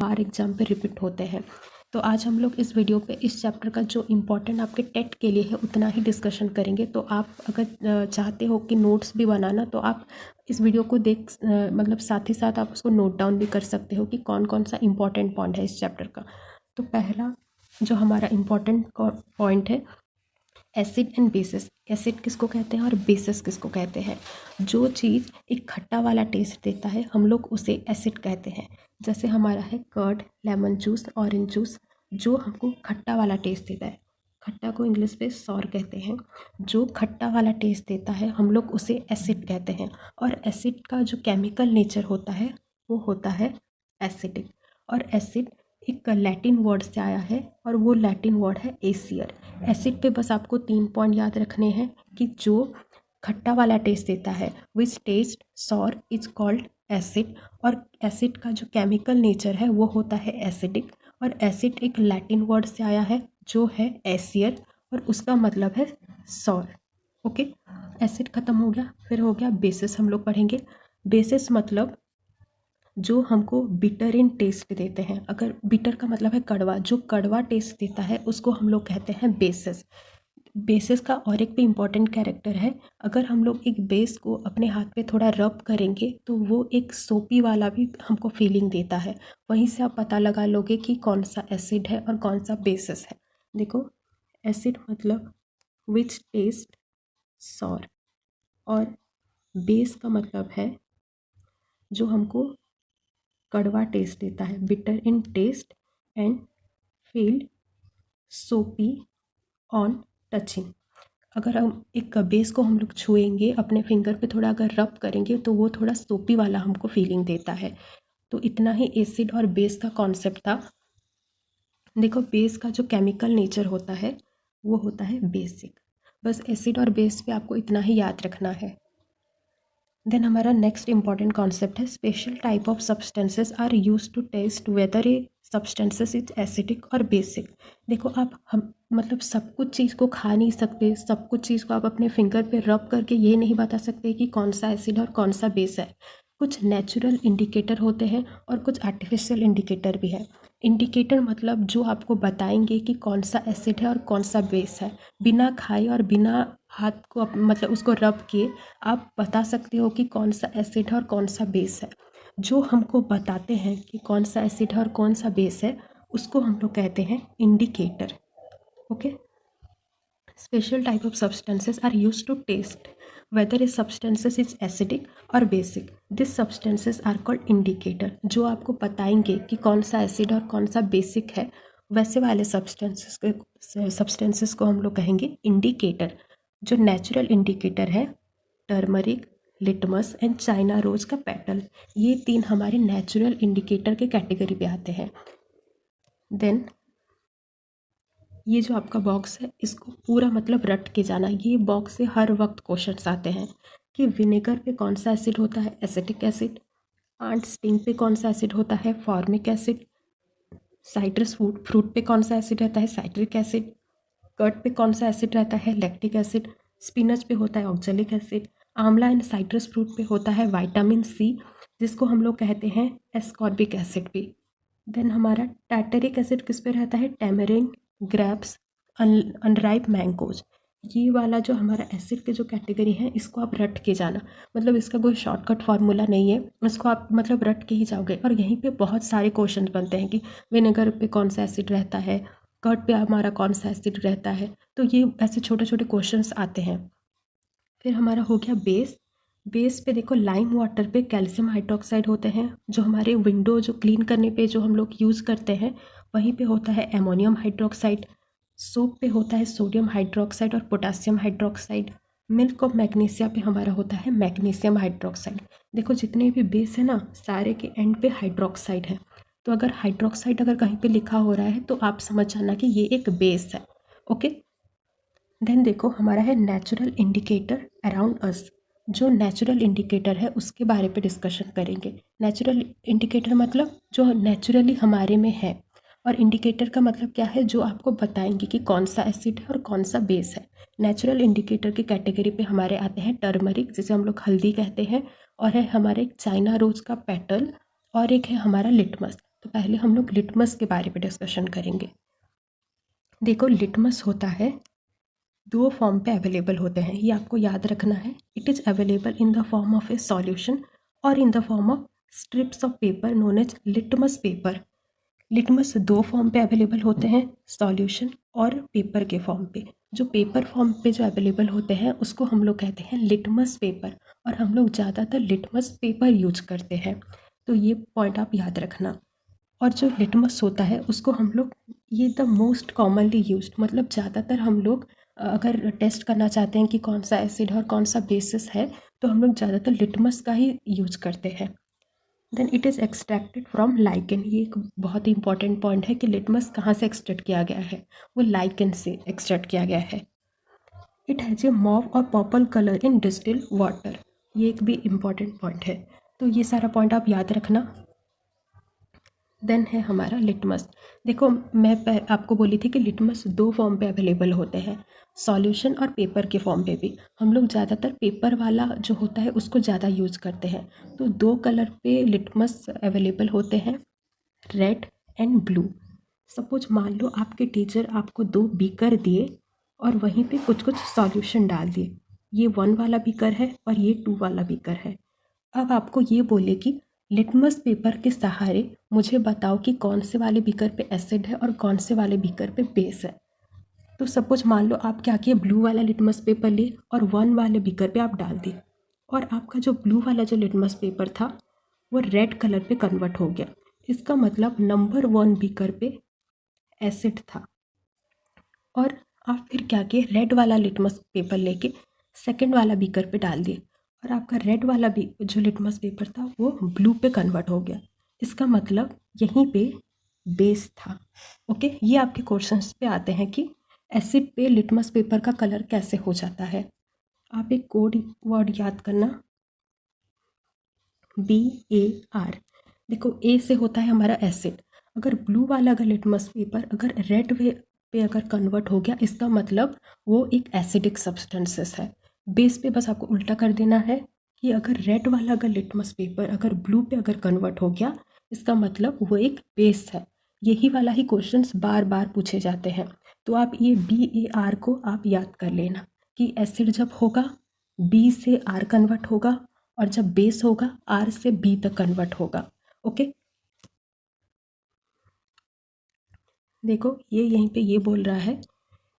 बार exam पे repeat होते हैं। तो आज हम लोग इस वीडियो पे इस चैप्टर का जो इम्पोर्टेंट आपके टेट के लिए है उतना ही डिस्कशन करेंगे। तो आप अगर चाहते हो कि नोट्स भी बनाना तो आप इस वीडियो को देख मतलब साथ ही साथ आप उसको नोट डाउन भी कर सकते हो कि कौन कौन सा इम्पोर्टेंट पॉइंट है इस चैप्टर का। तो पहला जो हमारा इम्पोर्टेंट पॉइंट है, एसिड एंड बेसिस। एसिड किसको कहते हैं और बेसिस किसको कहते हैं? जो चीज़ एक खट्टा वाला टेस्ट देता है हम लोग उसे एसिड कहते हैं। जैसे हमारा है curd, lemon juice, orange juice, जो हमको खट्टा वाला टेस्ट देता है। खट्टा को इंग्लिश में सॉर कहते हैं। जो खट्टा वाला टेस्ट देता है हम लोग उसे एसिड कहते हैं। और एसिड का जो केमिकल नेचर होता है वो होता है एसिडिक। और एसिड एक लैटिन वर्ड से आया है और वो लैटिन वर्ड है एसियर। एसिड पे बस आपको 3 पॉइंट याद रखने हैं कि जो खट्टा वाला टेस्ट देता है which taste sour is called acid. और एसिड का जो केमिकल नेचर है वो होता है एसिडिक। और एसिड एक लैटिन वर्ड से आया है जो है एसियर और उसका मतलब है सॉर। ओके, एसिड खत्म हो गया। फिर हो गया बेसिस, हम लोग पढ़ेंगे। बेसिस मतलब जो हमको बिटर इन टेस्ट देते हैं। अगर बिटर का मतलब है कड़वा, जो कड़वा टेस्ट देता है उसको हम लोग कहते हैं बेसिस। बेसिस का और एक भी इम्पॉर्टेंट कैरेक्टर है। अगर हम लोग एक बेस को अपने हाथ पे थोड़ा रब करेंगे तो वो एक सोपी वाला भी हमको फीलिंग देता है। वहीं से आप पता लगा लोगे कि कौन सा एसिड है और कौन सा बेसिस है। देखो, एसिड मतलब विच टेस्ट सॉर और बेस का मतलब है जो हमको कड़वा टेस्ट देता है, bitter in taste and feel soapy on touching. अगर हम एक बेस को हम लोग छुएंगे अपने फिंगर पे थोड़ा अगर रब करेंगे तो वो थोड़ा सोपी वाला हमको फीलिंग देता है। तो इतना ही एसिड और बेस का कॉन्सेप्ट था। देखो, बेस का जो केमिकल नेचर होता है वो होता है बेसिक। बस एसिड और बेस पे आपको इतना ही याद रखना है। देन हमारा नेक्स्ट इंपॉर्टेंट कॉन्सेप्ट है special type of substances are use to test whether a substances is acidic और बेसिक। देखो, आप हम मतलब सब कुछ चीज़ को खा नहीं सकते, सब कुछ चीज़ को आप अपने फिंगर पे रब करके ये नहीं बता सकते कि कौन सा एसिड और कौन सा बेस है। कुछ नेचुरल इंडिकेटर होते हैं और कुछ आर्टिफिशियल इंडिकेटर भी है। इंडिकेटर मतलब जो आपको बताएंगे कि कौन सा एसिड है और कौन सा बेस है। बिना खाए और बिना हाथ को मतलब उसको रब किए आप बता सकते हो कि कौन सा एसिड है और कौन सा बेस है। जो हमको बताते हैं कि कौन सा एसिड है और कौन सा बेस है उसको हम लोग कहते हैं indicator. Okay, special type of substances are use to test whether a substances is acidic और basic. This substances are called indicator. जो आपको बताएंगे कि कौन सा एसिड और कौन सा बेसिक है वैसे वाले सब्सटेंसेस को हम लोग कहेंगे इंडिकेटर। जो नेचुरल इंडिकेटर है turmeric, litmus and China rose का पेटल, ये 3 हमारे नेचुरल इंडिकेटर के कैटेगरी पे आते हैं। देन ये जो आपका बॉक्स है इसको पूरा मतलब रट के जाना। ये बॉक्स से हर वक्त क्वेश्चंस आते हैं कि विनेगर पे कौन सा एसिड होता है, एसिटिक एसिड। आंट स्टिंग पे कौन सा एसिड होता है, फॉर्मिक एसिड। साइट्रस फ्रूट पे कौन सा एसिड रहता है, साइट्रिक एसिड। कर्ड पे कौन सा एसिड रहता है, लैक्टिक एसिड। स्पिनच पे होता है ऑक्जेलिक एसिड। आंवला एंड साइट्रस फ्रूट पे होता है विटामिन सी, जिसको हम लोग कहते हैं एस्कॉर्बिक एसिड भी। देन हमारा टार्टरिक एसिड किस पे रहता है, टैमरिंड, ग्रेप्स, अनराइप मैंगोज। ये वाला जो हमारा एसिड के जो कैटेगरी है इसको आप रट के जाना। मतलब इसका कोई शॉर्टकट फार्मूला नहीं है, इसको आप मतलब रट के ही जाओगे। और यहीं पे बहुत सारे क्वेश्चन बनते हैं कि विनेगर पे कौन सा एसिड रहता है, कर्ड पे हमारा कौन सा एसिड रहता है। तो ये ऐसे छोटे छोटे क्वेश्चंस आते हैं। फिर हमारा हो गया बेस। बेस पे देखो, लाइम वाटर पे कैल्शियम हाइड्रोक्साइड होते हैं। जो हमारे विंडो जो क्लीन करने पे जो हम लोग यूज़ करते हैं वहीं पे होता है एमोनियम हाइड्रोक्साइड। सोप पे होता है सोडियम हाइड्रोक्साइड और potassium hydroxide. Milk of magnesia पे हमारा होता है मैग्नीशियम हाइड्रोक्साइड। देखो, जितने भी बेस है ना सारे के एंड पे हाइड्रोक्साइड है। तो अगर हाइड्रोक्साइड अगर कहीं पे लिखा हो रहा है तो आप समझ जाना कि ये एक बेस है। ओके, देन देखो हमारा है नेचुरल इंडिकेटर अराउंड अस। जो नेचुरल इंडिकेटर है उसके बारे पे डिस्कशन करेंगे। नेचुरल इंडिकेटर मतलब जो नेचुरली हमारे में है, और इंडिकेटर का मतलब क्या है, जो आपको बताएंगे कि कौन सा एसिड है और कौन सा बेस है। नेचुरल इंडिकेटर की कैटेगरी पे हमारे आते हैं टर्मरिक, जिसे हम लोग हल्दी कहते हैं, और है हमारे चाइना रोज का पेटल, और एक है हमारा लिटमस। तो पहले हम लोग लिटमस के बारे में डिस्कशन करेंगे। देखो, लिटमस होता है, 2 फॉर्म पे अवेलेबल होते हैं, ये आपको याद रखना है। It is available in the form of a solution और in the form of strips of paper known as litmus paper. Litmus 2 form पे अवेलेबल होते हैं, सॉल्यूशन और पेपर के फॉर्म पे। जो पेपर फॉर्म पे जो अवेलेबल होते हैं उसको हम लोग कहते हैं लिटमस पेपर, और हम लोग ज़्यादातर लिटमस पेपर यूज करते हैं, तो ये पॉइंट आप याद रखना। और जो लिटमस होता है उसको हम लोग, ये द मोस्ट कॉमनली यूज्ड, मतलब ज़्यादातर हम लोग अगर टेस्ट करना चाहते हैं कि कौन सा एसिड है और कौन सा बेसिस है, तो हम लोग ज़्यादातर लिटमस का ही यूज करते हैं। Then it is extracted from lichen. ये एक बहुत ही इंपॉर्टेंट पॉइंट है कि लिटमस कहाँ से एक्सट्रैक्ट किया गया है, वो लाइकेन से एक्सट्रैक्ट किया गया है। इट हैज़ ए मॉव और पर्पल कलर इन डिस्टिल्ड वाटर। ये एक भी इम्पॉर्टेंट पॉइंट है, तो ये सारा पॉइंट आप याद रखना। देन है हमारा लिटमस। देखो, मैं आपको बोली थी कि लिटमस 2 फॉर्म पे अवेलेबल होते हैं, सॉल्यूशन और पेपर के फॉर्म पे भी। हम लोग ज़्यादातर पेपर वाला जो होता है उसको ज़्यादा यूज़ करते हैं। तो 2 कलर पे लिटमस अवेलेबल होते हैं, रेड एंड ब्लू। सपोज मान लो आपके टीचर आपको 2 बीकर दिए और वहीं पे कुछ कुछ सॉल्यूशन डाल दिए। ये 1 वाला बीकर है और ये 2 वाला बीकर है। अब आपको ये बोले कि लिटमस पेपर के सहारे मुझे बताओ कि कौन से वाले बीकर पे एसिड है और कौन से वाले बीकर पे बेस है। तो सपोज मान लो आप क्या किए, ब्लू वाला लिटमस पेपर लिए और 1 वाले बीकर पे आप डाल दिए, और आपका जो ब्लू वाला जो लिटमस पेपर था वो रेड कलर पे कन्वर्ट हो गया। इसका मतलब नंबर 1 बीकर पे एसिड था। और आप फिर क्या किए, रेड वाला लिटमस पेपर लेके सेकंड वाला बीकर पे डाल दिए, और आपका रेड वाला भी जो लिटमस पेपर था वो ब्लू पे कन्वर्ट हो गया। इसका मतलब यहीं पे बेस था। ओके, ये आपके क्वेश्चंस पे आते हैं कि एसिड पे लिटमस पेपर का कलर कैसे हो जाता है। आप एक कोड वर्ड याद करना, BAR। देखो, ए से होता है हमारा एसिड। अगर ब्लू वाला अगर लिटमस पेपर अगर रेड पे अगर कन्वर्ट हो गया, इसका मतलब वो एक एसिडिक सब्सटेंसेस है। बेस पे बस आपको उल्टा कर देना है कि अगर रेड वाला अगर लिटमस पेपर अगर ब्लू पे अगर कन्वर्ट हो गया, इसका मतलब वो एक बेस है। यही वाला ही क्वेश्चंस बार बार पूछे जाते हैं। तो आप ये BAR को आप याद कर लेना कि एसिड जब होगा B से R कन्वर्ट होगा, और जब बेस होगा R से B तक कन्वर्ट होगा। ओके, देखो ये यहीं पे ये बोल रहा है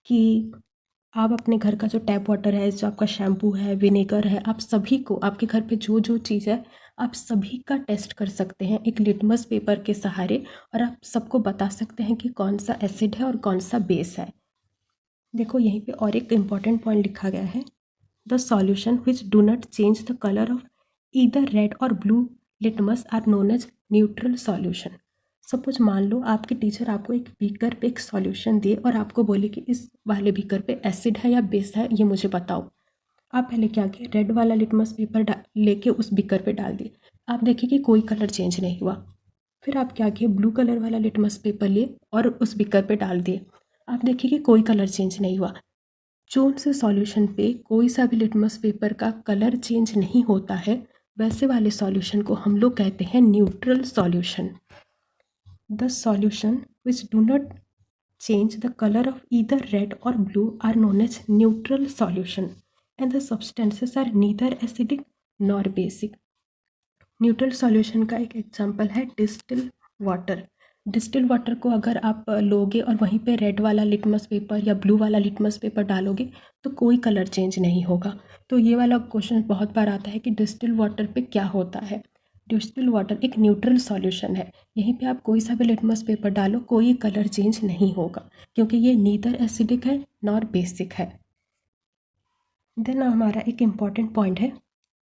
कि आप अपने घर का जो टैप वाटर है, जो आपका शैम्पू है, विनेगर है, आप सभी को, आपके घर पे जो जो चीज़ है आप सभी का टेस्ट कर सकते हैं एक लिटमस पेपर के सहारे, और आप सबको बता सकते हैं कि कौन सा एसिड है और कौन सा बेस है। देखो यहीं पे और एक इम्पॉर्टेंट पॉइंट लिखा गया है, the solution which do not change the colour of either red और blue litmus are known as neutral solution. Suppose मान लो आपके टीचर आपको एक बीकर पे एक सॉल्यूशन दिए और आपको बोले कि इस वाले बीकर पे एसिड है या बेस है, ये मुझे बताओ। आप पहले क्या किए, रेड वाला लिटमस पेपर लेके उस बीकर पे डाल दिए। आप देखिए कि कोई कलर चेंज नहीं हुआ। फिर आप क्या किए, ब्लू कलर वाला लिटमस पेपर लिए और उस बीकर पे डाल दिए। आप देखिए कि कोई कलर चेंज नहीं हुआ। जो से सॉल्यूशन पे कोई सा भी लिटमस पेपर का कलर चेंज नहीं होता है, वैसे वाले सॉल्यूशन को हम लोग कहते हैं neutral solution. The solution which do not change the color of either red or blue are known as neutral solution, and the substances are neither acidic nor basic. Neutral solution का एक example है distil water. Distil water को अगर आप लोगे और वहीं पे रेड वाला लिटमस पेपर या ब्लू वाला लिटमस पेपर डालोगे तो कोई कलर चेंज नहीं होगा। तो ये वाला क्वेश्चन बहुत बार आता है कि डिस्टिल वाटर पे क्या होता है। डिस्टिल वाटर एक न्यूट्रल सॉल्यूशन है, यहीं पे आप कोई सा भी लिटमस पेपर डालो कोई कलर चेंज नहीं होगा, क्योंकि ये नीदर एसिडिक है नॉर बेसिक है। देन हमारा एक इम्पॉर्टेंट पॉइंट है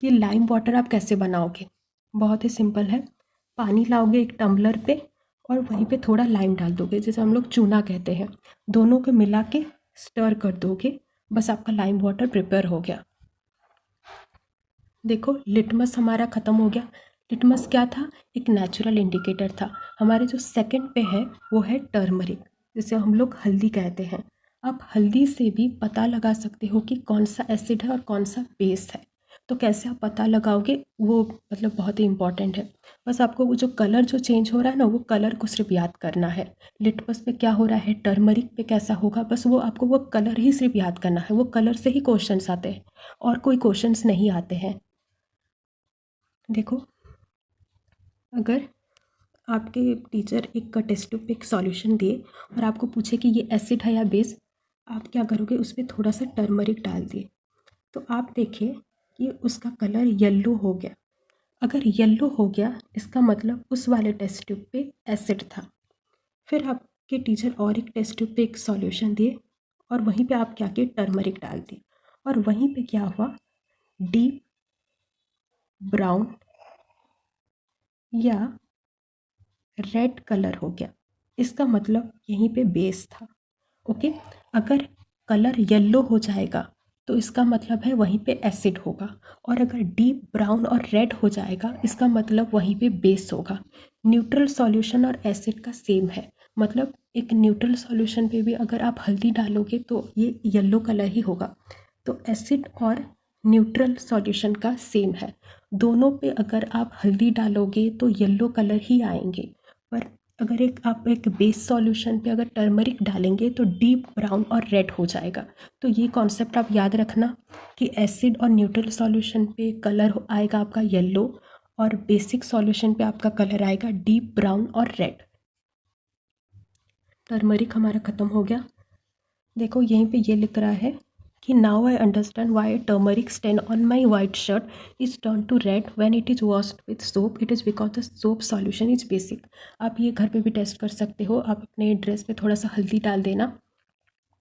कि लाइम वाटर आप कैसे बनाओगे। बहुत ही सिंपल है, पानी लाओगे एक टम्बलर पे और वहीं पे थोड़ा लाइम डाल दोगे, जैसे हम लोग चूना कहते हैं, दोनों को मिला के स्टर कर दोगे, बस आपका लाइम वाटर प्रिपेयर हो गया। देखो लिटमस हमारा ख़त्म हो गया। लिटमस क्या था, एक नेचुरल इंडिकेटर था। हमारे जो सेकंड पे है वो है टर्मरिक, जिसे हम लोग हल्दी कहते हैं। आप हल्दी से भी पता लगा सकते हो कि कौन सा एसिड है और कौन सा बेस है। तो कैसे आप पता लगाओगे वो मतलब बहुत ही इंपॉर्टेंट है। बस आपको वो जो कलर जो चेंज हो रहा है ना, वो कलर को सिर्फ याद करना है। लिटमस पे क्या हो रहा है, टर्मरिक पे कैसा होगा, बस वो आपको वो कलर ही सिर्फ याद करना है। वो कलर से ही क्वेश्चंस आते हैं और कोई क्वेश्चंस नहीं आते हैं। देखो, अगर आपके टीचर एक टेस्ट ट्यूब पे एक सॉल्यूशन दिए और आपको पूछे कि ये एसिड है या बेस, आप क्या करोगे, उस पर थोड़ा सा टर्मरिक डाल दिए तो आप देखिए कि उसका कलर येलो हो गया। अगर येलो हो गया इसका मतलब उस वाले टेस्ट ट्यूब पे एसिड था। फिर आपके टीचर और एक टेस्ट ट्यूब पे एक सॉल्यूशन दिए और वहीं पे आप क्या किए, टर्मरिक डाल दिए और वहीं पे क्या हुआ, डीप ब्राउन या रेड कलर हो गया। इसका मतलब यहीं पे बेस था। ओके, अगर कलर येलो हो जाएगा तो इसका मतलब है वहीं पे एसिड होगा, और अगर डीप ब्राउन और रेड हो जाएगा इसका मतलब वहीं पे बेस होगा। न्यूट्रल सॉल्यूशन और एसिड का सेम है, मतलब एक न्यूट्रल सॉल्यूशन पे भी अगर आप हल्दी डालोगे तो ये येलो कलर ही होगा। तो एसिड और न्यूट्रल सॉल्यूशन का सेम है, दोनों पे अगर आप हल्दी डालोगे तो येलो कलर ही आएंगे। पर अगर आप एक बेस सॉल्यूशन पे अगर टर्मरिक डालेंगे तो डीप ब्राउन और रेड हो जाएगा। तो ये कॉन्सेप्ट आप याद रखना कि एसिड और न्यूट्रल सॉल्यूशन पे कलर आएगा आपका येलो और बेसिक सॉल्यूशन पे आपका कलर आएगा डीप ब्राउन और रेड। टर्मरिक हमारा ख़त्म हो गया। देखो यहीं पे ये लिख रहा है कि now I understand why turmeric stain on my white shirt is turn to red when it is washed with soap, it is because the soap solution is basic. आप ये घर पे भी टेस्ट कर सकते हो। आप अपने ड्रेस पे थोड़ा सा हल्दी डाल देना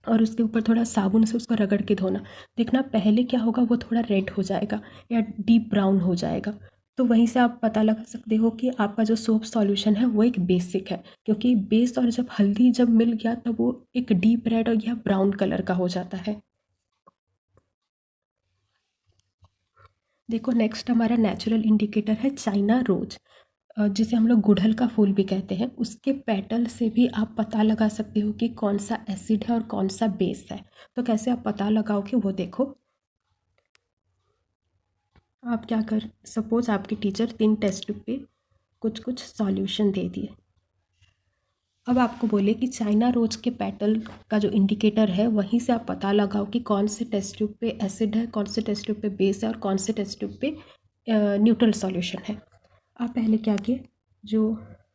और उसके ऊपर थोड़ा साबुन से उसको रगड़ के धोना, देखना पहले क्या होगा, वो थोड़ा रेड हो जाएगा या डीप ब्राउन हो जाएगा। तो वहीं से आप पता लगा सकते हो कि आपका जो सोप सॉल्यूशन है वो एक बेसिक है, क्योंकि बेस और जब हल्दी जब मिल गया तब वो एक डीप रेड और या ब्राउन कलर का हो जाता है। देखो नेक्स्ट हमारा नेचुरल इंडिकेटर है चाइना रोज, जिसे हम लोग गुड़हल का फूल भी कहते हैं। उसके पेटल से भी आप पता लगा सकते हो कि कौन सा एसिड है और कौन सा बेस है। तो कैसे आप पता लगाओगे वो देखो। आप क्या कर, सपोज आपके टीचर 3 टेस्ट ट्यूब पे कुछ कुछ सॉल्यूशन दे दिए। अब आपको बोले कि चाइना रोज के पेटल का जो इंडिकेटर है वहीं से आप पता लगाओ कि कौन से टेस्ट ट्यूब पे एसिड है, कौन से टेस्ट ट्यूब पे बेस है और कौन से टेस्ट ट्यूब पे न्यूट्रल सॉल्यूशन है। आप पहले क्या किए, जो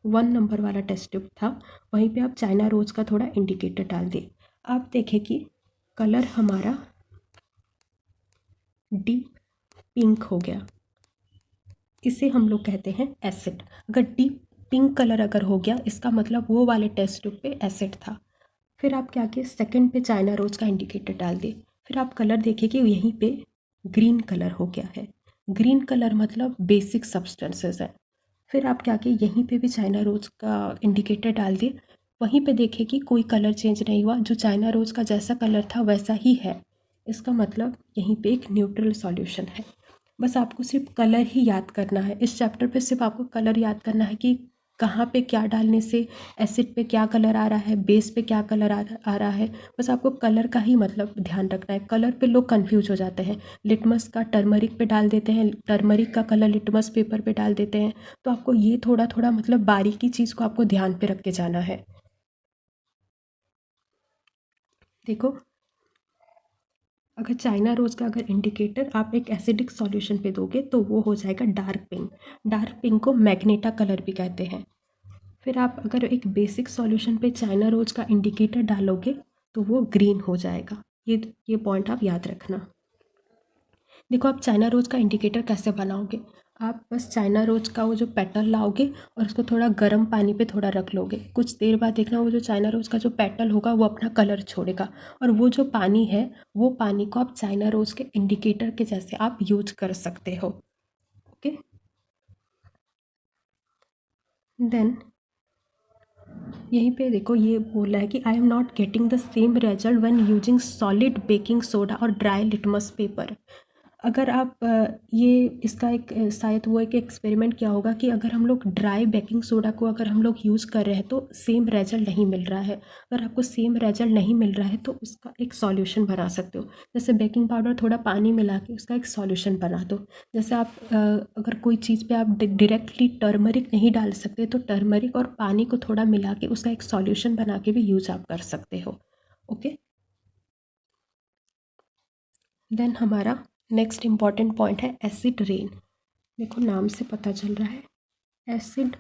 1 नंबर वाला टेस्ट ट्यूब था वहीं पे आप चाइना रोज का थोड़ा इंडिकेटर डाल दिए। आप देखें कि कलर हमारा डीप पिंक हो गया, इसे हम लोग कहते हैं एसिड। अगर डीप पिंक कलर अगर हो गया इसका मतलब वो वाले टेस्ट ट्यूब पे एसिड था। फिर आप क्या किए, सेकंड पे चाइना रोज का इंडिकेटर डाल दिए। फिर आप कलर देखिए कि यहीं पे ग्रीन कलर हो गया है, ग्रीन कलर मतलब बेसिक सब्सटेंसेस है। फिर आप क्या किए, यहीं पे भी चाइना रोज का इंडिकेटर डाल दिए। वहीं पे देखिए कि कोई कलर चेंज नहीं हुआ, जो चाइना रोज का जैसा कलर था वैसा ही है। इसका मतलब यहीं पे एक न्यूट्रल सॉल्यूशन है। बस आपको सिर्फ कलर ही याद करना है, इस चैप्टर पे सिर्फ आपको कलर याद करना है कि कहाँ पे क्या डालने से एसिड पे क्या कलर आ रहा है, बेस पे क्या कलर आ रहा है। बस आपको कलर का ही मतलब ध्यान रखना है। कलर पे लोग कंफ्यूज हो जाते हैं, लिटमस का टर्मरिक पे डाल देते हैं, टर्मरिक का कलर लिटमस पेपर पे डाल देते हैं। तो आपको ये थोड़ा थोड़ा मतलब बारीकी चीज़ को आपको ध्यान पे रख के जाना है। देखो, अगर चाइना रोज का अगर इंडिकेटर आप एक एसिडिक सॉल्यूशन पे दोगे तो वो हो जाएगा डार्क पिंक। डार्क पिंक को मैग्नेटा कलर भी कहते हैं। फिर आप अगर एक बेसिक सॉल्यूशन पे चाइना रोज का इंडिकेटर डालोगे तो वो ग्रीन हो जाएगा। ये पॉइंट आप याद रखना। देखो, आप चाइना रोज का इंडिकेटर कैसे बनाओगे, आप बस चाइना रोज का वो जो पेटल लाओगे और उसको थोड़ा गर्म पानी पे थोड़ा रख लोगे। कुछ देर बाद देखना वो जो चाइना रोज का जो पेटल होगा वो अपना कलर छोड़ेगा, और वो जो पानी है वो पानी को आप चाइना रोज के इंडिकेटर के जैसे आप यूज कर सकते हो। ओके, देन यहीं पे देखो ये बोला है कि I am not getting the same result when using solid baking soda और ड्राई लिटमस पेपर। अगर आप ये इसका एक शायद वो एक एक्सपेरिमेंट किया होगा कि अगर हम लोग ड्राई बेकिंग सोडा को अगर हम लोग यूज़ कर रहे हैं तो सेम रिजल्ट नहीं मिल रहा है। अगर आपको सेम रिजल्ट नहीं मिल रहा है तो उसका एक सॉल्यूशन बना सकते हो। जैसे बेकिंग पाउडर थोड़ा पानी मिला के उसका एक सॉल्यूशन बना दो। जैसे आप अगर कोई चीज़ पे आप डायरेक्टली टर्मरिक नहीं डाल सकते तो टर्मरिक और पानी को थोड़ा मिला के उसका एक सॉल्यूशन बना के भी यूज़ आप कर सकते हो। ओके, देन हमारा नेक्स्ट इम्पॉर्टेंट पॉइंट है एसिड रेन। देखो नाम से पता चल रहा है एसिड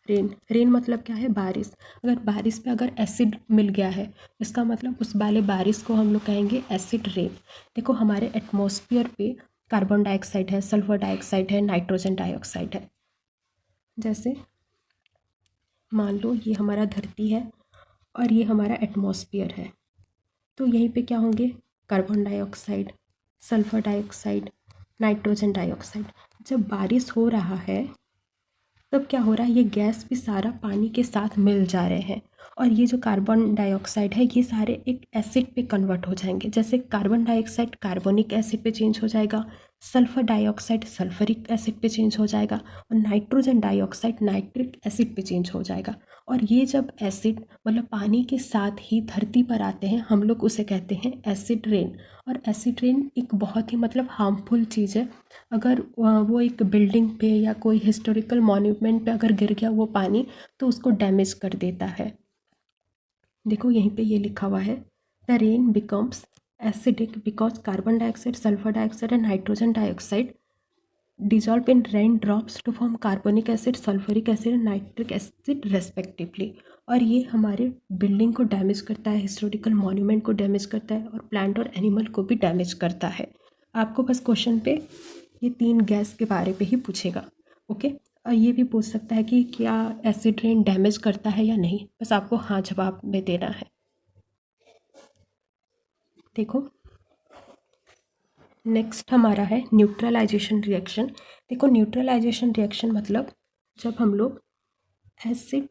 रेन। रेन मतलब क्या है? बारिश। अगर बारिश पे अगर एसिड मिल गया है इसका मतलब उस वाले बारिश को हम लोग कहेंगे एसिड रेन। देखो हमारे एटमॉस्फेयर पे कार्बन डाइऑक्साइड है, सल्फर डाइऑक्साइड है, नाइट्रोजन डाइऑक्साइड है। जैसे मान लो ये हमारा धरती है और ये हमारा एटमॉस्फेयर है, तो यहीं पे क्या होंगे? Carbon dioxide, sulphur dioxide, nitrogen dioxide. जब बारिश हो रहा है तब क्या हो रहा है? ये गैस भी सारा पानी के साथ मिल जा रहे हैं और ये जो कार्बन डाइऑक्साइड है ये सारे एक एसिड पे कन्वर्ट हो जाएंगे। जैसे कार्बन डाइऑक्साइड कार्बोनिक एसिड पे चेंज हो जाएगा, सल्फर डाइऑक्साइड सल्फरिक एसिड पे चेंज हो जाएगा और नाइट्रोजन डाइऑक्साइड नाइट्रिक एसिड पे चेंज हो जाएगा। और ये जब एसिड मतलब पानी के साथ ही धरती पर आते हैं हम लोग उसे कहते हैं एसिड रेन। और एसिड रेन एक बहुत ही मतलब हार्मफुल चीज़ है। अगर वो एक बिल्डिंग पे या कोई हिस्टोरिकल मॉन्यूमेंट पे अगर गिर गया वो पानी तो उसको डैमेज कर देता है। देखो यहीं पे ये लिखा हुआ है the rain becomes acidic because carbon dioxide, sulphur dioxide and nitrogen dioxide dissolve in rain drops to form carbonic acid, sulfuric acid and nitric acid respectively। और ये हमारे बिल्डिंग को डैमेज करता है, हिस्टोरिकल मॉन्यूमेंट को डैमेज करता है और प्लांट और एनिमल को भी डैमेज करता है। आपको बस क्वेश्चन पे ये 3 गैस के बारे पे ही पूछेगा। ओके, और ये भी पूछ सकता है कि क्या एसिड रेन डैमेज करता है या नहीं, बस आपको हाँ जवाब में देना है। देखो नेक्स्ट हमारा है न्यूट्रलाइजेशन रिएक्शन। देखो न्यूट्रलाइजेशन रिएक्शन मतलब जब हम लोग एसिड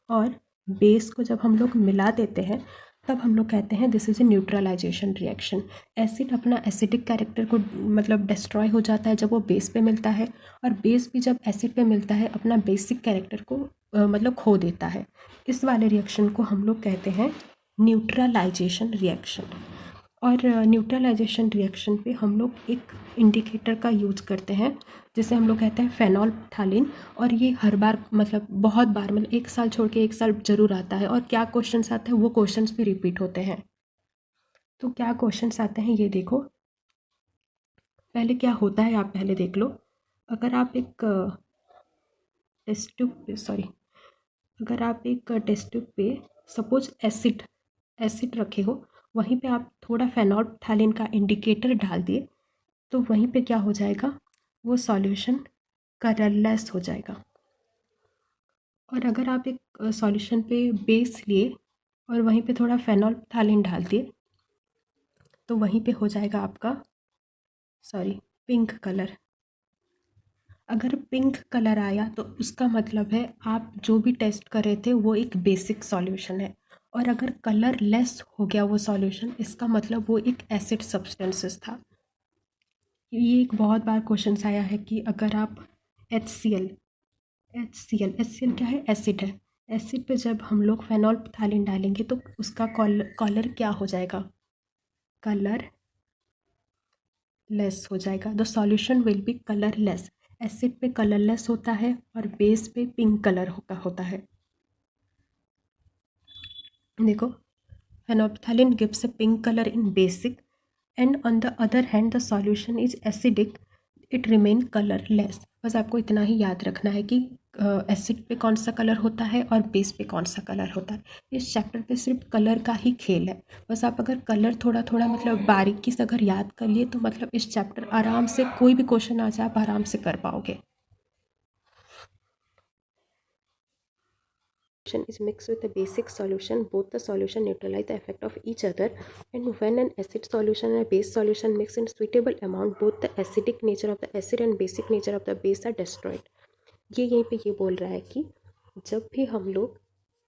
और बेस को जब हम लोग मिला देते हैं तब हम लोग कहते हैं this is a neutralisation reaction. Acid अपना एसिडिक कैरेक्टर को मतलब डिस्ट्रॉय हो जाता है जब वो बेस पे मिलता है और बेस भी जब एसिड पे मिलता है अपना बेसिक कैरेक्टर को मतलब खो देता है। इस वाले रिएक्शन को हम लोग कहते हैं न्यूट्रलाइजेशन रिएक्शन। और न्यूट्रलाइजेशन रिएक्शन पे हम लोग एक इंडिकेटर का यूज करते हैं जिसे हम लोग कहते हैं फेनोल्फ्थालीन। और ये हर बार मतलब बहुत बार मतलब 1 साल छोड़ के 1 साल जरूर आता है और क्या क्वेश्चंस आते हैं वो क्वेश्चंस भी रिपीट होते हैं। तो क्या क्वेश्चंस आते हैं ये देखो। पहले क्या होता है आप पहले देख लो। अगर आप एक टेस्ट ट्यूब पे अगर आप एक टेस्ट ट्यूब पे सपोज एसिड रखे हो, वहीं पे आप थोड़ा फेनोल्फ्थालीन का इंडिकेटर डाल दिए तो वहीं पे क्या हो जाएगा? वो सॉल्यूशन कलरलेस हो जाएगा। और अगर आप एक सॉल्यूशन पे बेस लिए और वहीं पे थोड़ा फेनोल्फ्थालीन डाल दिए तो वहीं पे हो जाएगा आपका पिंक कलर। अगर पिंक कलर आया तो उसका मतलब है आप जो भी टेस्ट कर रहे थे वो एक बेसिक सॉल्यूशन है। और अगर कलर लेस हो गया वो सॉल्यूशन इसका मतलब वो एक एसिड सब्सटेंसेस था। ये एक बहुत बार क्वेश्चन आया है कि अगर आप HCl क्या है? एसिड है। एसिड पे जब हम लोग फेनोल्फ्थालीन डालेंगे तो उसका कलर क्या हो जाएगा? कलर लेस हो जाएगा। The solution will be colourless. Acid पे कलरलेस होता है और बेस पे पिंक कलर होता है। देखो phenolphthalein gives a pink colour in basic and on the other hand the solution is acidic, it remain colourless. बस आपको इतना ही याद रखना है कि एसिड पे कौन सा कलर होता है और बेस पे कौन सा कलर होता है। इस चैप्टर पे सिर्फ कलर का ही खेल है। बस आप अगर कलर थोड़ा थोड़ा मतलब बारीकी से अगर याद कर लिए तो मतलब इस चैप्टर आराम से कोई भी क्वेश्चन आ जाए आप आराम से कर पाओगे। Is mixed with a basic solution, both the solution neutralize the effect of each other, and when an acid solution and a base solution mix in suitable amount, both the acidic nature of the acid and basic nature of the base are destroyed। ये यहीं पे ये बोल रहा है कि जब भी हम लोग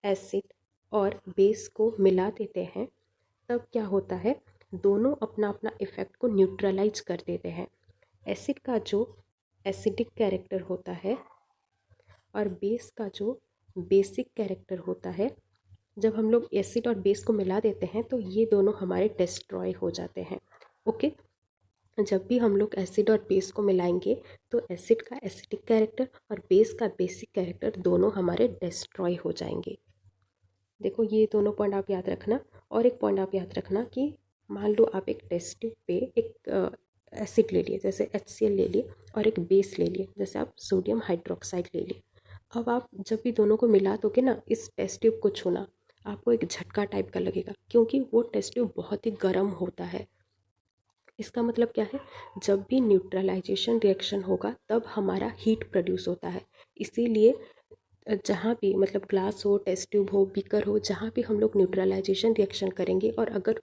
एसिड और बेस को मिला देते हैं तब क्या होता है? दोनों अपना अपना इफेक्ट को न्यूट्रलाइज कर देते हैं। एसिड का जो एसिडिक कैरेक्टर होता है और बेस का जो बेसिक कैरेक्टर होता है, जब हम लोग एसिड और बेस को मिला देते हैं तो ये दोनों हमारे डिस्ट्रॉय हो जाते हैं। ओके, जब भी हम लोग एसिड और बेस को मिलाएंगे तो एसिड का एसिडिक कैरेक्टर और बेस का बेसिक कैरेक्टर दोनों हमारे डिस्ट्रॉय हो जाएंगे। देखो ये दोनों पॉइंट आप याद रखना। और एक पॉइंट आप याद रखना कि मान लो आप एक टेस्ट ट्यूब पे एक एसिड ले लिए, जैसे HCl ले लिए, और एक बेस ले लिए, जैसे आप सोडियम हाइड्रोक्साइड ले लिए। अब आप जब भी दोनों को मिला दोगे ना, इस टेस्ट ट्यूब को छूना आपको एक झटका टाइप का लगेगा, क्योंकि वो टेस्ट ट्यूब बहुत ही गर्म होता है। इसका मतलब क्या है, जब भी न्यूट्रलाइजेशन रिएक्शन होगा तब हमारा हीट प्रोड्यूस होता है। इसीलिए जहाँ भी मतलब ग्लास हो, टेस्ट ट्यूब हो, बीकर हो, जहाँ भी हम लोग न्यूट्रलाइजेशन रिएक्शन करेंगे और अगर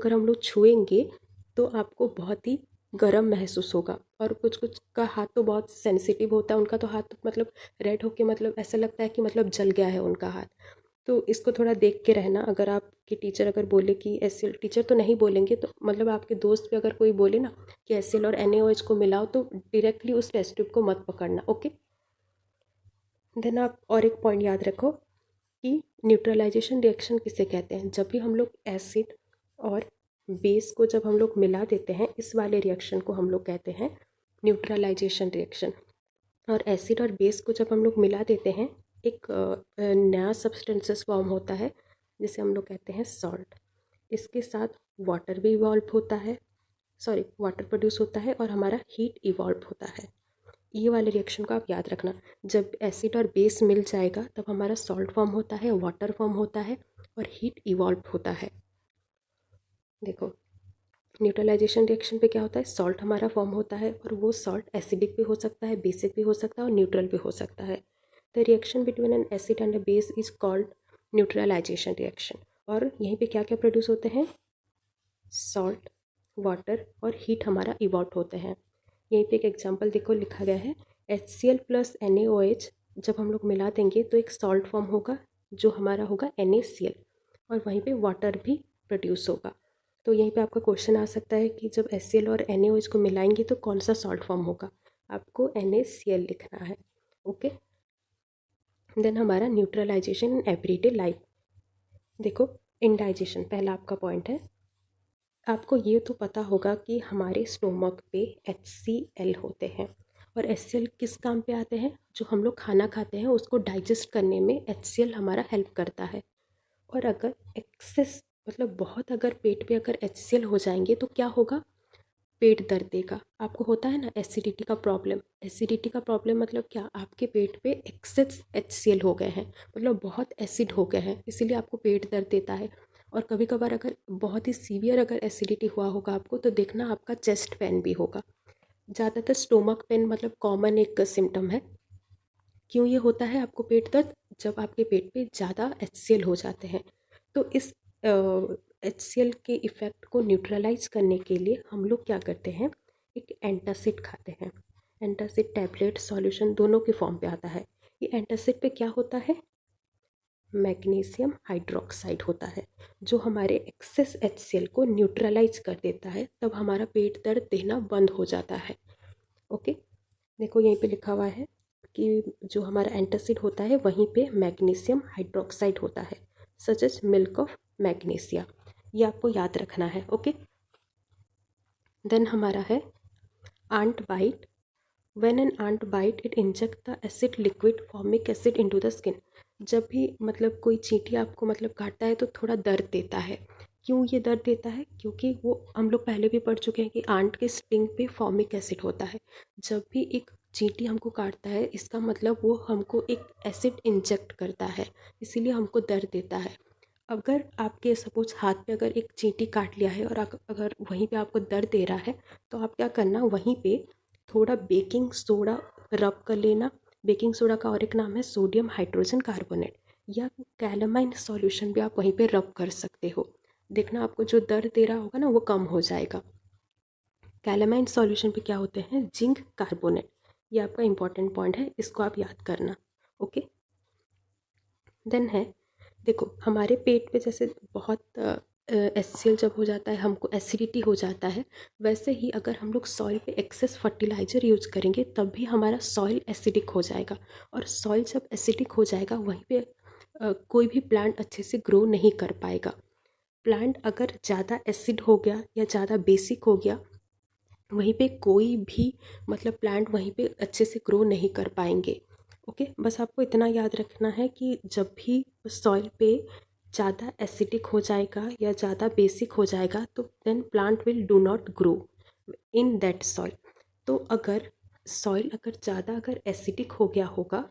हम लोग छुएंगे तो आपको बहुत ही गर्म महसूस होगा। और कुछ कुछ का हाथ तो बहुत सेंसिटिव होता है, उनका तो हाथ मतलब रेड होके मतलब ऐसा लगता है कि मतलब जल गया है उनका हाथ। तो इसको थोड़ा देख के रहना। अगर आपके टीचर अगर बोले कि एसिल, टीचर तो नहीं बोलेंगे तो मतलब आपके दोस्त भी अगर कोई बोले ना कि एसिल और NaOH को मिलाओ, तो डायरेक्टली उस टेस्ट ट्यूब को मत पकड़ना। ओके, देन आप और एक पॉइंट याद रखो कि न्यूट्रलाइजेशन रिएक्शन किसे कहते हैं। जब भी हम लोग एसिड और बेस को जब हम लोग मिला देते हैं, इस वाले रिएक्शन को हम लोग कहते हैं न्यूट्रलाइजेशन रिएक्शन। और एसिड और बेस को जब हम लोग मिला देते हैं, एक नया सब्सटेंसेस फॉर्म होता है जिसे हम लोग कहते हैं सॉल्ट। इसके साथ वाटर भी इवॉल्व होता है, वाटर प्रोड्यूस होता है और हमारा हीट इवॉल्व होता है। ये वाले रिएक्शन को आप याद रखना। जब एसिड और बेस मिल जाएगा तब हमारा सॉल्ट फॉर्म होता है, वाटर फॉर्म होता है और हीट इवॉल्व होता है। देखो न्यूट्रलाइजेशन रिएक्शन पे क्या होता है, सॉल्ट हमारा फॉर्म होता है और वो सॉल्ट एसिडिक भी हो सकता है, बेसिक भी हो सकता है और न्यूट्रल भी हो सकता है। The reaction between an acid and a base is called neutralisation reaction. और यहीं पे क्या क्या प्रोड्यूस होते हैं, सॉल्ट, वाटर और हीट हमारा इवॉल्व होते हैं। यहीं पे एक एग्जांपल देखो लिखा गया है, HCl प्लस NaOH जब हम लोग मिला देंगे तो एक सॉल्ट फॉर्म होगा जो हमारा होगा NaCl, और वहीं पे वाटर भी प्रोड्यूस होगा। तो यहीं पे आपका क्वेश्चन आ सकता है कि जब HCl और NaOH को मिलाएंगे तो कौन सा सॉल्ट फॉर्म होगा, आपको NaCl लिखना है। ओके, देन हमारा न्यूट्रलाइजेशन इन एवरीडे लाइफ। देखो इंडाइजेशन पहला आपका पॉइंट है। आपको ये तो पता होगा कि हमारे स्टोमक पे HCl होते हैं, और HCl किस काम पे आते हैं, जो हम लोग खाना खाते हैं उसको डाइजेस्ट करने में HCl हमारा हेल्प करता है। और अगर एक्सेस मतलब बहुत अगर पेट पे अगर HCl हो जाएंगे तो क्या होगा, पेट दर्द देगा। आपको होता है ना एसिडिटी का प्रॉब्लम, एसिडिटी का प्रॉब्लम मतलब क्या, आपके पेट पे एक्सेस HCl हो गए हैं, मतलब बहुत एसिड हो गए हैं, इसीलिए आपको पेट दर्द देता है। और कभी कभार अगर बहुत ही सीवियर अगर एसिडिटी हुआ होगा आपको, तो देखना आपका चेस्ट पेन भी होगा। ज़्यादातर स्टोमक पेन मतलब कॉमन एक सिम्टम है। क्यों ये होता है आपको पेट दर्द, जब आपके पेट पे ज़्यादा HCl हो जाते हैं। तो इस HCl के इफ़ेक्ट को न्यूट्रलाइज करने के लिए हम लोग क्या करते हैं, एक एंटासिड खाते हैं। एंटासिड टैबलेट सॉल्यूशन दोनों के फॉर्म पे आता है। ये एंटासिड पे क्या होता है, मैग्नीशियम हाइड्रोक्साइड होता है, जो हमारे एक्सेस HCl को न्यूट्रलाइज कर देता है, तब हमारा पेट दर्द देना बंद हो जाता है। ओके, देखो यहीं पे लिखा हुआ है कि जो हमारा एंटासिड होता है वहीं पे मैग्नीशियम हाइड्रोक्साइड होता है, such as milk of magnesia. ये आपको याद रखना है। ओके, देन हमारा है ant bite. When an ant bite it inject the acid liquid formic acid into the skin. जब भी मतलब कोई चींटी आपको मतलब काटता है तो थोड़ा दर्द देता है। क्यों ये दर्द देता है, क्योंकि वो हम लोग पहले भी पढ़ चुके हैं कि आंट के स्टिंग पे फॉर्मिक एसिड होता है। जब भी एक चींटी हमको काटता है इसका मतलब वो हमको एक एसिड इंजेक्ट करता है, इसीलिए हमको दर्द देता है। अगर आपके सपोज हाथ पे अगर एक चींटी काट लिया है और अगर वहीं पे आपको दर्द दे रहा है, तो आप क्या करना, वहीं पे थोड़ा बेकिंग सोडा रब कर लेना। बेकिंग सोडा का और एक नाम है सोडियम हाइड्रोजन कार्बोनेट, या कैलामाइन सॉल्यूशन भी आप वहीं पे रब कर सकते हो। देखना आपको जो दर्द दे रहा होगा ना वो कम हो जाएगा। कैलामाइन सॉल्यूशन पे क्या होते हैं, जिंक कार्बोनेट। ये आपका इंपॉर्टेंट पॉइंट है, इसको आप याद करना। ओके, देन है देखो हमारे पेट पे जैसे बहुत HCl जब हो जाता है हमको एसिडिटी हो जाता है, वैसे ही अगर हम लोग सॉइल पे एक्सेस फर्टिलाइज़र यूज करेंगे तब भी हमारा सॉइल एसिडिक हो जाएगा। और सॉइल जब एसिडिक हो जाएगा वहीं पे कोई भी प्लांट अच्छे से ग्रो नहीं कर पाएगा। प्लांट अगर ज़्यादा एसिड हो गया या ज़्यादा बेसिक हो गया, वहीं पे कोई भी मतलब प्लांट वहीं पे अच्छे से ग्रो नहीं कर पाएंगे। ओके, बस आपको इतना याद रखना है कि जब भी सॉइल पे ज़्यादा एसिडिक हो जाएगा या ज़्यादा बेसिक हो जाएगा तो then plant will do not grow in that soil. तो अगर सॉइल अगर ज़्यादा अगर एसिडिक हो गया होगा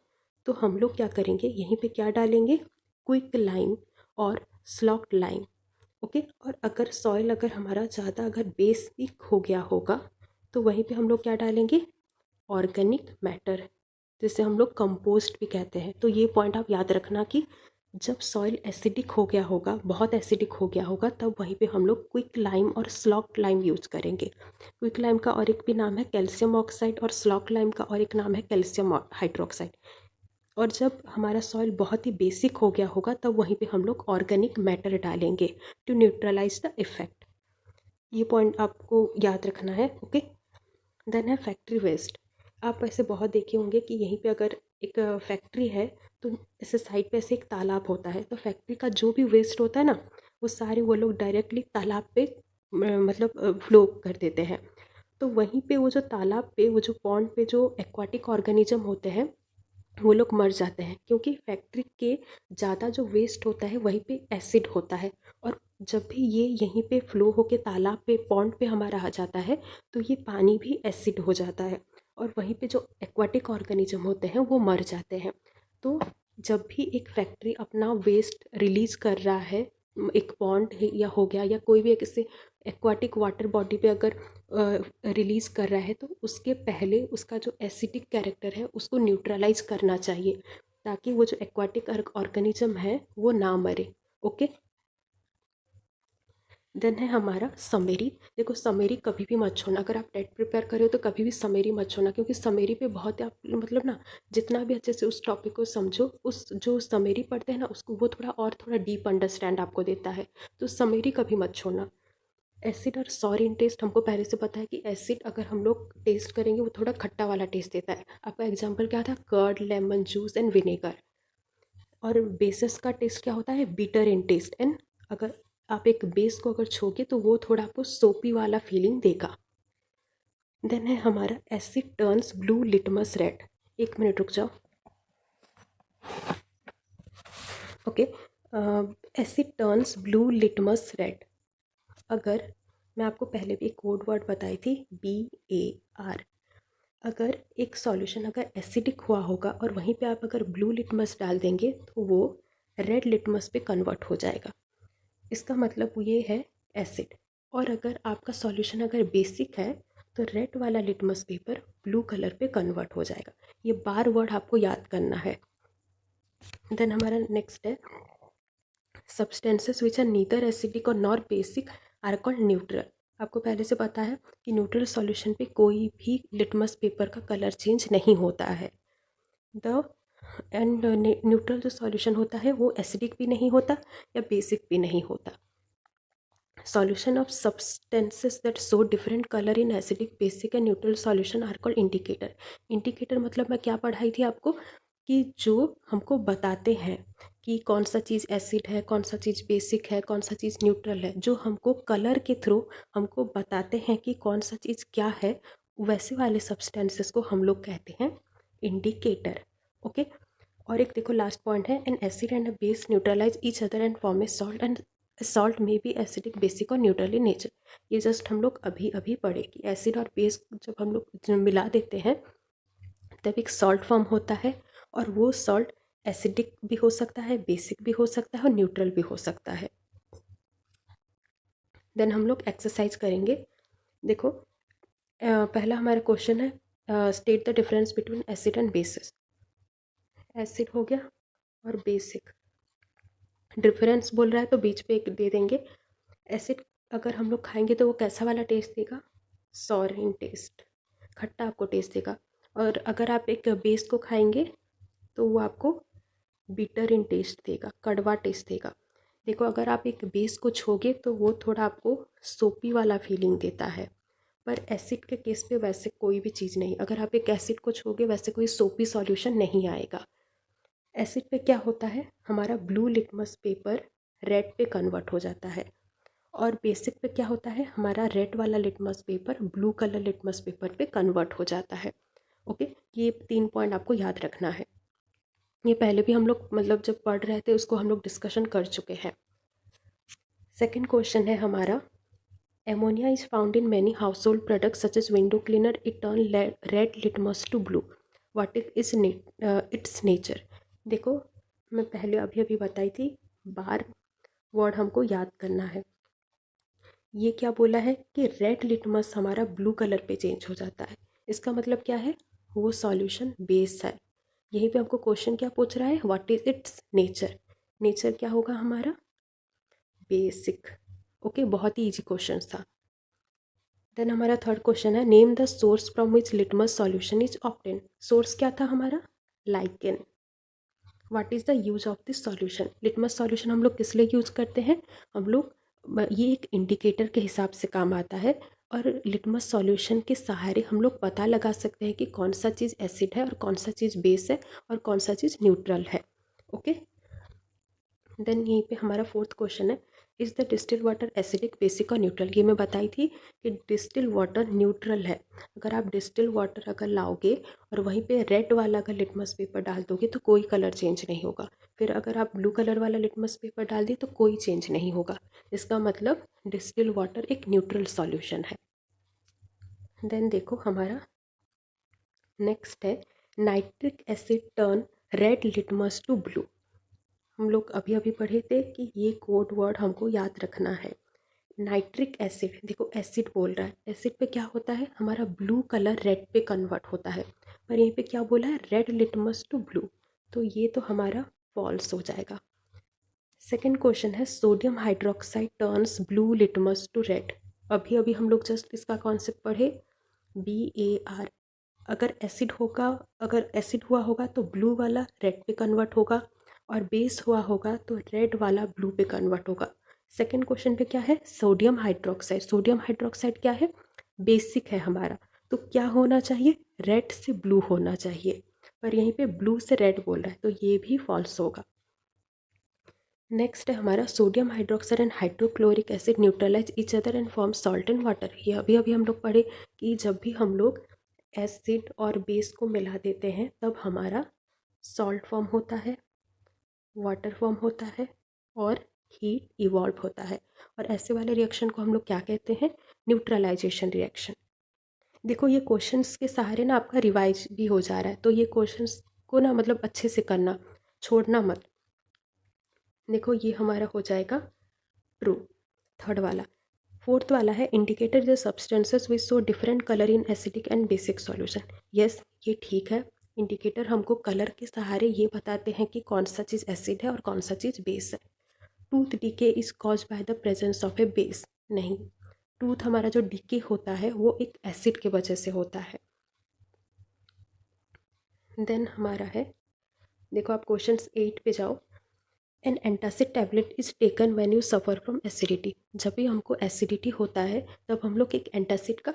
तो हम लोग क्या करेंगे, यहीं पे क्या डालेंगे, क्विक लाइम और स्लॉक्ड लाइम। ओके, और अगर सॉइल अगर हमारा ज़्यादा अगर बेसिक हो गया होगा तो वहीं पे हम लोग क्या डालेंगे, ऑर्गेनिक मैटर, जिसे हम लोग कंपोस्ट भी कहते हैं। तो ये पॉइंट आप याद रखना कि जब सॉइल एसिडिक हो गया होगा, बहुत एसिडिक हो गया होगा, तब वहीं पे हम लोग क्विक लाइम और स्लॉक्ड लाइम यूज करेंगे। क्विक लाइम का और एक भी नाम है कैल्शियम ऑक्साइड और स्लॉक्ड लाइम का और एक नाम है कैल्शियम हाइड्रोक्साइड। और जब हमारा सॉइल बहुत ही बेसिक हो गया होगा तब वहीं पे हम लोग ऑर्गेनिक मैटर डालेंगे टू न्यूट्रलाइज द इफेक्ट। ये पॉइंट आपको याद रखना है। ओके, देन है फैक्ट्री वेस्ट। आप ऐसे बहुत देखे होंगे कि यहीं पे अगर एक फैक्ट्री है तो ऐसे साइड पे ऐसे एक तालाब होता है, तो फैक्ट्री का जो भी वेस्ट होता है ना वो सारे वो लोग डायरेक्टली तालाब पे मतलब फ्लो कर देते हैं। तो वहीं पे वो जो तालाब पे, वो जो पॉन्ड पे जो एक्वाटिक ऑर्गेनिज्म होते हैं वो लोग मर जाते हैं, क्योंकि फैक्ट्री के ज़्यादा जो वेस्ट होता है वहीं पे एसिड होता है। और जब भी ये यहीं पे फ्लो होके तालाब पे पॉन्ड पे हमारा आ जाता है तो ये पानी भी एसिड हो जाता है और वहीं पे जो एक्वाटिक ऑर्गेनिज्म होते हैं वो मर जाते हैं। तो जब भी एक फैक्ट्री अपना वेस्ट रिलीज कर रहा है, एक पॉन्ड या हो गया या कोई भी एक इससे एक्वाटिक वाटर बॉडी पे अगर रिलीज़ कर रहा है, तो उसके पहले उसका जो एसिडिक कैरेक्टर है उसको न्यूट्रलाइज करना चाहिए, ताकि वो जो एक्वाटिक ऑर्गेनिज्म है वो ना मरे। ओके, देन है हमारा समरी। देखो समरी कभी भी मत छोड़ना, अगर आप टेट प्रिपेयर कर रहे हो तो कभी भी समरी मत छोड़ना, क्योंकि समरी पे बहुत आप मतलब ना जितना भी अच्छे से उस टॉपिक को समझो, उस जो समरी पढ़ते हैं ना उसको वो थोड़ा डीप अंडरस्टैंड आपको देता है। तो समरी कभी मत छोड़ना। एसिड और सॉर इन टेस्ट हमको पहले से पता है कि एसिड अगर हम लोग टेस्ट करेंगे वो थोड़ा खट्टा वाला टेस्ट देता है। आपका एग्जांपल क्या था, curd, lemon juice and vinegar. और बेसिस का टेस्ट क्या होता है, बीटर इन टेस्ट। एंड अगर आप एक बेस को अगर छोगे तो वो थोड़ा आपको सोपी वाला फीलिंग देगा। देन है हमारा asset turns blue litmus red. एक मिनट रुक जाओ। Okay, asset turns blue litmus red. अगर मैं आपको पहले भी एक कोड वर्ड बताई थी, BAR। अगर एक सॉल्यूशन अगर एसिडिक हुआ होगा और वहीं पे आप अगर ब्लू लिटमस डाल देंगे तो वो रेड लिटमस पे कन्वर्ट हो जाएगा। इसका मतलब ये है एसिड। और अगर आपका सॉल्यूशन अगर बेसिक है तो रेड वाला लिटमस पेपर ब्लू कलर पे कन्वर्ट हो जाएगा। ये बार वर्ड आपको याद करना है। देन हमारा नेक्स्ट है substances which are neither acidic और nor basic are called neutral. आपको पहले से पता है कि न्यूट्रल सॉल्यूशन पे कोई भी लिटमस पेपर का कलर चेंज नहीं होता है। द एंड न्यूट्रल जो सॉल्यूशन होता है वो एसिडिक भी नहीं होता या बेसिक भी नहीं होता। Solution of substances that show different colour in acidic, basic and neutral solution are called indicator. Indicator मतलब मैं क्या पढ़ाई थी आपको, कि जो हमको बताते हैं कि कौन सा चीज़ एसिड है, कौन सा चीज़ बेसिक है, कौन सा चीज़ न्यूट्रल है, जो हमको कलर के थ्रू हमको बताते हैं कि कौन सा चीज़ क्या है, वैसे वाले सब्सटेंसेस को हम लोग कहते हैं इंडिकेटर। ओके, और एक देखो लास्ट पॉइंट है, an acid and a base neutralise each other and form a salt, and salt में भी एसिडिक, बेसिक और न्यूट्रल इन नेचर। ये जस्ट हम लोग अभी अभी पढ़े कि एसिड और बेस जब हम लोग मिला देते हैं तब एक सॉल्ट फॉर्म होता है, और वो सॉल्ट एसिडिक भी हो सकता है, बेसिक भी हो सकता है और न्यूट्रल भी हो सकता है। देन हम लोग एक्सरसाइज करेंगे। देखो पहला हमारा क्वेश्चन है state the difference between acid and bases. Acid हो गया और बेसिक, डिफरेंस बोल रहा है तो बीच पे एक दे देंगे। एसिड अगर हम लोग खाएंगे तो वो कैसा वाला टेस्ट देगा, सॉर इन टेस्ट, खट्टा आपको टेस्ट देगा। और अगर आप एक बेस को खाएंगे तो वो आपको बिटर इन टेस्ट देगा, कड़वा टेस्ट देगा। देखो अगर आप एक बेस को छोगे तो वो थोड़ा आपको सोपी वाला फीलिंग देता है, पर एसिड के केस पे वैसे कोई भी चीज़ नहीं, अगर आप एक एसिड को छोगे वैसे कोई सोपी सॉल्यूशन नहीं आएगा। एसिड पे क्या होता है, हमारा ब्लू लिटमस पेपर रेड पे कन्वर्ट हो जाता है, और बेसिक पे क्या होता है, हमारा रेड वाला litmus paper blue colour litmus paper पे कन्वर्ट हो जाता है। ओके, ये 3 पॉइंट आपको याद रखना है। ये पहले भी हम लोग मतलब जब पढ़ रहे थे उसको हम लोग डिस्कशन कर चुके हैं। सेकंड क्वेश्चन है हमारा, ammonia is found in many household products such as window cleaner, it turn red litmus to blue, what is its nature. देखो मैं पहले अभी अभी बताई थी, बार वर्ड हमको याद करना है। ये क्या बोला है कि रेड लिटमस हमारा ब्लू कलर पे चेंज हो जाता है, इसका मतलब क्या है, वो सॉल्यूशन बेस है। यहीं पे हमको क्वेश्चन क्या पूछ रहा है, what is its nature. Nature क्या होगा हमारा, बेसिक। ओके, बहुत ही इजी क्वेश्चन था। देन हमारा थर्ड क्वेश्चन है, name the source from which litmus solution is obtain. Source क्या था हमारा, lichen. What is the use of this solution. Litmus solution हम लोग किस लिए यूज़ करते हैं, हम लोग ये एक इंडिकेटर के हिसाब से काम आता है, और लिटमस सॉल्यूशन के सहारे हम लोग पता लगा सकते हैं कि कौन सा चीज़ एसिड है और कौन सा चीज़ बेस है और कौन सा चीज़ न्यूट्रल है। ओके, देन यहीं पे हमारा फोर्थ क्वेश्चन है, is the distil water acidic, basic और न्यूट्रल। ये मैं बताई थी कि डिस्टिल वाटर न्यूट्रल है। अगर आप डिस्टिल वाटर अगर लाओगे और वहीं पे रेड वाला अगर लिटमस पेपर डाल दोगे तो कोई कलर चेंज नहीं होगा, फिर अगर आप ब्लू कलर वाला लिटमस पेपर डाल दिए तो कोई चेंज नहीं होगा। इसका मतलब डिस्टिल वाटर एक न्यूट्रल सॉल्यूशन है। देन देखो हमारा नेक्स्ट है, nitric acid turn red litmus to blue. हम लोग अभी अभी पढ़े थे कि ये कोड वर्ड हमको याद रखना है। नाइट्रिक एसिड, देखो एसिड बोल रहा है, एसिड पे क्या होता है, हमारा ब्लू कलर रेड पे कन्वर्ट होता है, पर यहीं पे क्या बोला है, रेड लिटमस टू ब्लू, तो ये तो हमारा फॉल्स हो जाएगा। सेकेंड क्वेश्चन है, sodium hydroxide turns blue litmus to red. अभी अभी हम लोग जस्ट इसका कॉन्सेप्ट पढ़े, BAR। अगर एसिड होगा, अगर एसिड हुआ होगा तो ब्लू वाला रेड पे कन्वर्ट होगा, और बेस हुआ होगा तो रेड वाला ब्लू पे कन्वर्ट होगा। सेकंड क्वेश्चन पे क्या है, सोडियम हाइड्रोक्साइड। सोडियम हाइड्रोक्साइड क्या है, बेसिक है हमारा, तो क्या होना चाहिए, रेड से ब्लू होना चाहिए, पर यहीं पे ब्लू से रेड बोल रहा है तो ये भी फॉल्स होगा। नेक्स्ट है हमारा, sodium hydroxide and hydrochloric acid neutralise each other and form salt and water. ये अभी अभी हम लोग पढ़े कि जब भी हम लोग एसिड और बेस को मिला देते हैं तब हमारा सॉल्ट फॉर्म होता है, वाटर फॉर्म होता है और हीट इवॉल्व होता है, और ऐसे वाले रिएक्शन को हम लोग क्या कहते हैं, न्यूट्रलाइजेशन रिएक्शन। देखो ये क्वेश्चंस के सहारे ना आपका रिवाइज भी हो जा रहा है, तो ये क्वेश्चंस को ना मतलब अच्छे से करना, छोड़ना मत। देखो ये हमारा हो जाएगा ट्रू, थर्ड वाला। फोर्थ वाला है, indicator the substances which show different colour in acidic and basic solution. Yes, ये ठीक है, इंडिकेटर हमको कलर के सहारे ये बताते हैं कि कौन सा चीज़ एसिड है और कौन सा चीज़ बेस है। Tooth decay is cause by the presence of A base. नहीं, टूथ हमारा जो डीके होता है वो एक एसिड के वजह से होता है। देन हमारा है, देखो आप क्वेश्चन 8 पे जाओ, an antacid tablet is taken when you suffer from acidity. जब भी हमको एसिडिटी होता है तब हम लोग एक एंटासिड का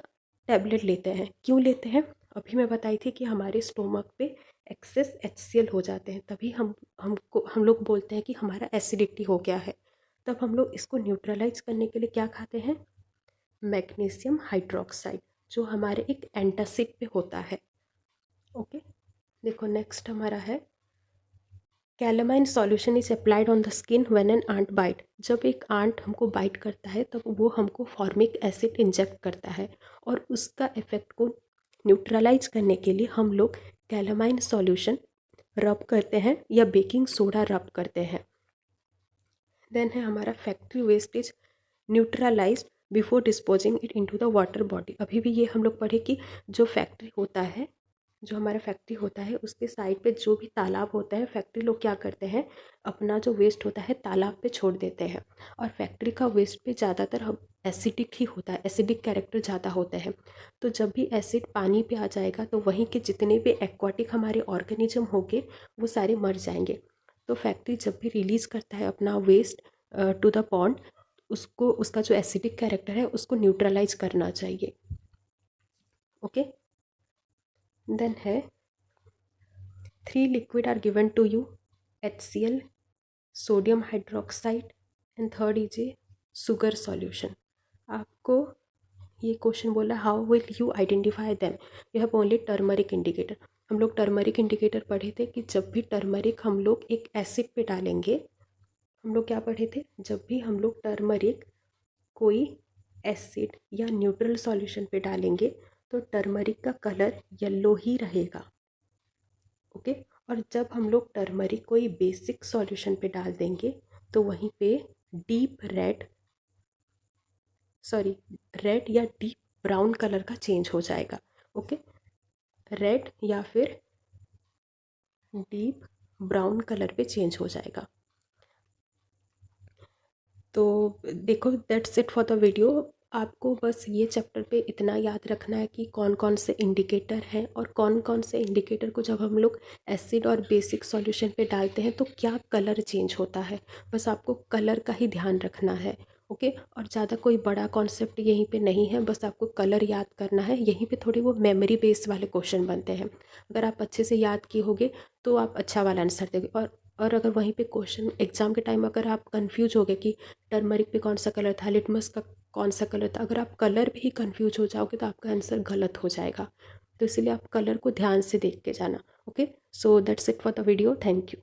टैबलेट लेते हैं। क्यों लेते हैं, अभी मैं बताई थी कि हमारे स्टोमक पे एक्सेस HCl हो जाते हैं, तभी हम लोग बोलते हैं कि हमारा एसिडिटी हो गया है। तब हम लोग इसको न्यूट्रलाइज करने के लिए क्या खाते हैं, मैग्नीशियम हाइड्रोक्साइड, जो हमारे एक एंटासिड पे होता है। ओके, देखो नेक्स्ट हमारा है, calamine solution is applied on the skin when an ant bite. जब एक आंट हमको बाइट करता है तब वो हमको फॉर्मिक एसिड इंजेक्ट करता है, और उसका इफेक्ट को न्यूट्रलाइज करने के लिए हम लोग कैलामाइन सॉल्यूशन रब करते हैं या बेकिंग सोडा रब करते हैं। देन है हमारा, factory waste is neutralise before disposing it into the water body. अभी भी ये हम लोग पढ़े कि जो फैक्ट्री होता है, जो हमारा फैक्ट्री होता है उसके साइड पे जो भी तालाब होता है, फैक्ट्री लोग क्या करते हैं, अपना जो वेस्ट होता है तालाब पे छोड़ देते हैं, और फैक्ट्री का वेस्ट पे ज़्यादातर हम एसिडिक ही होता है, एसिडिक कैरेक्टर ज़्यादा होते हैं। तो जब भी एसिड पानी पे आ जाएगा तो वहीं के जितने भी एक्वाटिक हमारे ऑर्गेनिज्म होंगे वो सारे मर जाएंगे। तो फैक्ट्री जब भी रिलीज़ करता है अपना वेस्ट टू द पॉन्ड, उसको उसका जो एसिडिक कैरेक्टर है उसको न्यूट्रलाइज करना चाहिए। ओके, देन है 3 liquid are given to you, HCl, sodium hydroxide and third is a sugar solution. आपको ये क्वेश्चन बोला how will you identify them, you have only turmeric indicator. हम लोग टर्मरिक इंडिकेटर पढ़े थे कि जब भी टर्मरिक हम लोग एक एसिड पे डालेंगे, हम लोग क्या पढ़े थे, जब भी हम लोग टर्मरिक कोई एसिड या न्यूट्रल सॉल्यूशन पे डालेंगे तो टर्मरिक का कलर येलो ही रहेगा। ओके, और जब हम लोग टर्मरिक कोई बेसिक सॉल्यूशन पे डाल देंगे तो वहीं पे रेड या डीप ब्राउन कलर का चेंज हो जाएगा। ओके, रेड या फिर डीप ब्राउन कलर पे चेंज हो जाएगा। तो देखो, that's it for the video. आपको बस ये चैप्टर पे इतना याद रखना है कि कौन कौन से इंडिकेटर हैं और कौन कौन से इंडिकेटर को जब हम लोग एसिड और बेसिक सॉल्यूशन पे डालते हैं तो क्या कलर चेंज होता है। बस आपको कलर का ही ध्यान रखना है। ओके, और ज़्यादा कोई बड़ा कॉन्सेप्ट यहीं पे नहीं है, बस आपको कलर याद करना है। यहीं पे थोड़ी वो मेमोरी बेस्ड वाले क्वेश्चन बनते हैं, अगर आप अच्छे से याद किए होगे तो आप अच्छा वाला आंसर दोगे। और अगर वहीं पे क्वेश्चन एग्जाम के टाइम अगर आप कंफ्यूज हो गए कि टर्मरिक पे कौन सा कलर था, लिटमस का कौन सा कलर था, अगर आप कलर भी कंफ्यूज हो जाओगे तो आपका आंसर गलत हो जाएगा। तो इसलिए आप कलर को ध्यान से देख के जाना। Okay, so that's it for the video, thank you.